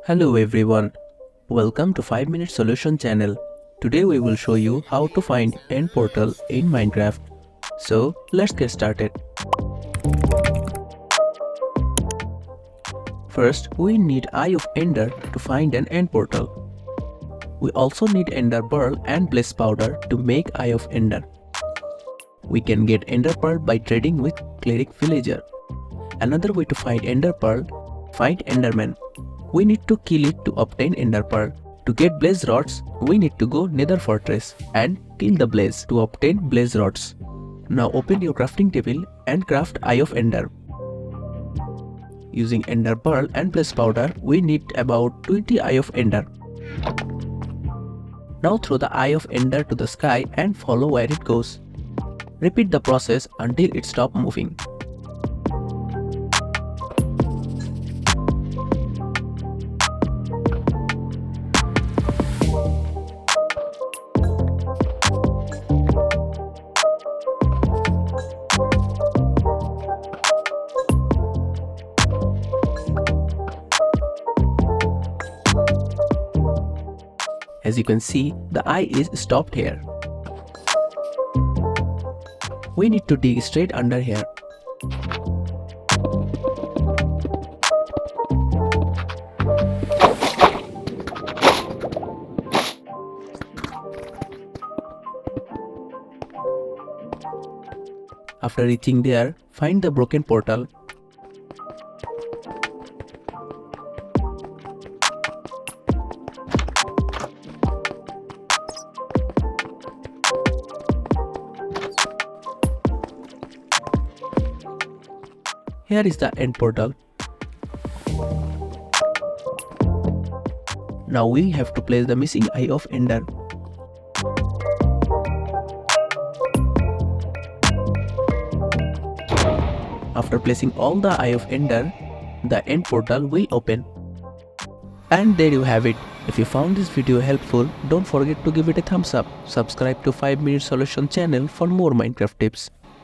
Hello everyone, welcome to 5 Minute Solution channel. Today we will show you how to find end portal in Minecraft. So let's get started. First we need Eye of Ender to find an end portal. We also need Ender Pearl and Blaze Powder to make Eye of Ender. We can get Ender Pearl by trading with Cleric Villager. Another way to find Ender Pearl, find Enderman. We need to kill it to obtain Ender Pearl. To get Blaze Rods, we need to go Nether Fortress and kill the Blaze to obtain Blaze Rods. Now open your crafting table and craft Eye of Ender. Using Ender Pearl and Blaze Powder, we need about 20 Eye of Ender. Now throw the Eye of Ender to the sky and follow where it goes. Repeat the process until it stops moving. As you can see, the eye is stopped here. We need to dig straight under here. After reaching there, find the broken portal. Here is the end portal. Now we have to place the missing Eye of Ender. After placing all the Eye of Ender, the end portal will open. And there you have it. If you found this video helpful, don't forget to give it a thumbs up. Subscribe to 5 Minute Solution channel for more Minecraft tips.